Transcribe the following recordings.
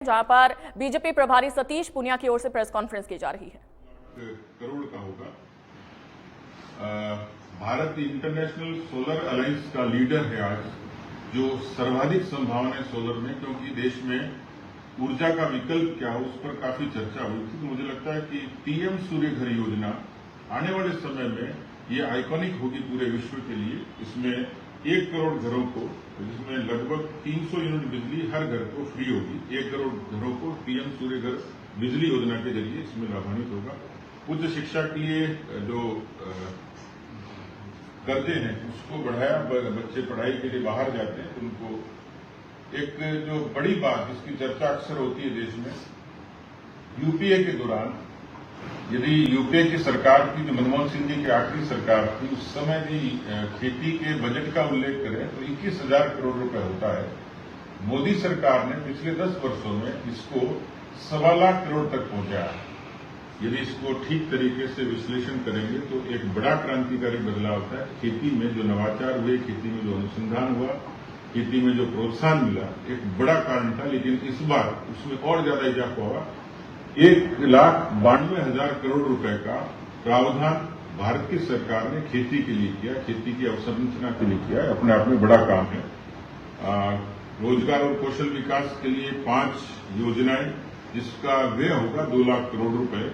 जहां पर बीजेपी प्रभारी सतीश पूनिया की ओर से प्रेस कॉन्फ्रेंस की जा रही है। करोड़ का होगा। भारत इंटरनेशनल सोलर अलायंस का लीडर है आज, जो सर्वाधिक संभावनाएं सोलर में, क्योंकि देश में ऊर्जा का विकल्प क्या हो उस पर काफी चर्चा हुई थी। तो मुझे लगता है कि पीएम सूर्य घर योजना आने वाले समय में ये आइकॉनिक होगी पूरे विश्व के लिए। इसमें 1 करोड़ घरों को, जिसमें लगभग 300 यूनिट बिजली हर घर को फ्री होगी। 1 करोड़ घरों को पीएम सूर्य घर बिजली योजना के जरिए इसमें लाभान्वित होगा। उच्च शिक्षा के लिए जो कर्जे हैं उसको बढ़ाया, बच्चे पढ़ाई के लिए बाहर जाते हैं तो उनको एक जो बड़ी बात जिसकी चर्चा अक्सर होती है देश में, यूपीए के दौरान यदि यूपीए की सरकार की, जो मनमोहन सिंह जी की आखिरी सरकार थी, उस समय भी खेती के बजट का उल्लेख करें तो 21,000 करोड़ रुपए होता है। मोदी सरकार ने पिछले 10 वर्षों में इसको 1.25 लाख करोड़ तक पहुंचाया। यदि इसको ठीक तरीके से विश्लेषण करेंगे तो एक बड़ा क्रांतिकारी बदलाव होता है। खेती में जो नवाचार हुए, खेती में जो अनुसंधान हुआ, खेती में जो प्रोत्साहन मिला, एक बड़ा कारण था। लेकिन इस बार उसमें और ज्यादा इजाफा हुआ। 1,92,000 करोड़ रुपए का प्रावधान भारत की सरकार ने खेती के लिए किया, खेती की अवसंरचना के लिए किया है। अपने आप में बड़ा काम है। रोजगार और कौशल विकास के लिए 5 योजनाएं, जिसका व्यय होगा 2 लाख करोड़ रुपए।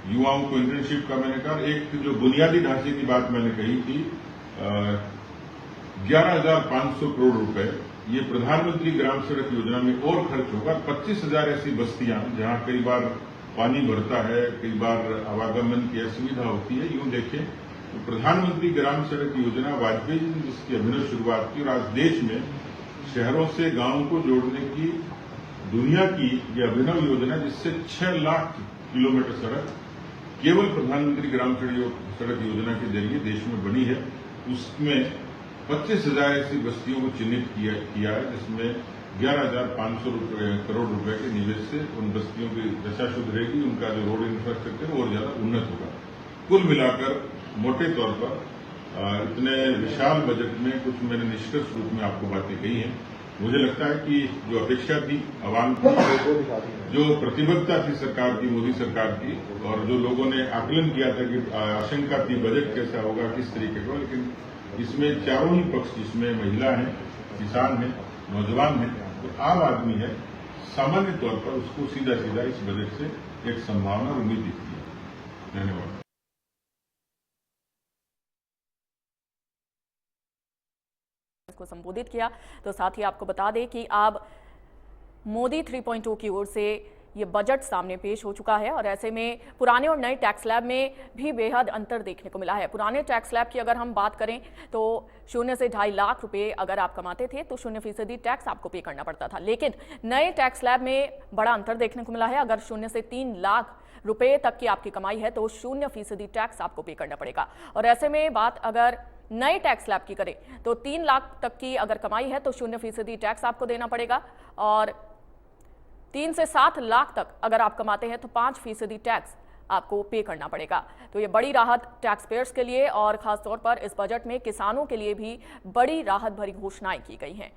युवाओं को इंटर्नशिप का मैंने कहा। एक जो बुनियादी ढांचे की बात मैंने कही थी, 11,500 करोड़ रुपए ये प्रधानमंत्री ग्राम सड़क योजना में और खर्च होगा। 25,000 ऐसी बस्तियां जहां कई बार पानी भरता है, कई बार आवागमन की असुविधा होती है। यूं देखें तो प्रधानमंत्री ग्राम सड़क योजना वाजपेयी जी ने जिसकी अभिनव शुरुआत की, और आज देश में शहरों से गांवों को जोड़ने की दुनिया की यह अभिनव योजना, जिससे 6 लाख किलोमीटर सड़क केवल प्रधानमंत्री ग्राम सड़क योजना के जरिए देश में बनी है। उसमें 25,000 ऐसी बस्तियों को चिन्हित किया है, जिसमें 11,500 करोड़ रुपए के निवेश से उन बस्तियों की दशा सुधरेगी, उनका जो रोड इंफ्रास्ट्रक्चर और ज्यादा उन्नत होगा। कुल मिलाकर मोटे तौर पर इतने विशाल बजट में कुछ मैंने निष्कर्ष रूप में आपको बातें कही हैं। मुझे लगता है कि जो अपेक्षा थी आवाम की, जो प्रतिबद्धता थी सरकार की, मोदी सरकार की, और जो लोगों ने आकलन किया था कि आशंका थी बजट कैसा होगा, किस तरीके का, लेकिन इसमें चारों ही पक्ष, जिसमें महिला हैं, किसान हैं, नौजवान हैं, तो आम आदमी है, सामान्य तौर पर उसको सीधा सीधा इस बजट से एक संभावना और उम्मीद दिखती है। धन्यवाद। को संबोधित किया। तो साथ ही आपको बता दें कि अब मोदी 3.0 की ओर से ये बजट सामने पेश हो चुका है, और ऐसे में पुराने और नए टैक्स स्लैब में भी बेहद अंतर देखने को मिला है। पुराने टैक्स स्लैब की अगर हम बात करें तो 0 से 2.5 लाख रुपए अगर आप कमाते थे तो 0% टैक्स आपको पे करना पड़ता था। लेकिन नए टैक्स स्लैब में बड़ा अंतर देखने को मिला है। अगर 0 से 3 लाख रुपए तक की आपकी कमाई है तो 0% टैक्स आपको पे करना पड़ेगा। और ऐसे में बात अगर नए टैक्स स्लैब की करें तो 3 लाख तक की अगर कमाई है तो 0% टैक्स आपको देना पड़ेगा, और 3 से 7 लाख तक अगर आप कमाते हैं तो 5% टैक्स आपको पे करना पड़ेगा। तो ये बड़ी राहत टैक्स पेयर्स के लिए, और खासतौर पर इस बजट में किसानों के लिए भी बड़ी राहत भरी घोषणाएं की गई हैं।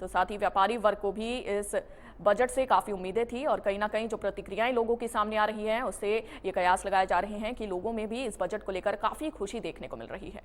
तो साथ ही व्यापारी वर्ग को भी इस बजट से काफ़ी उम्मीदें थी, और कहीं ना कहीं जो प्रतिक्रियाएं लोगों की सामने आ रही हैं उससे ये कयास लगाए जा रहे हैं कि लोगों में भी इस बजट को लेकर काफ़ी खुशी देखने को मिल रही है।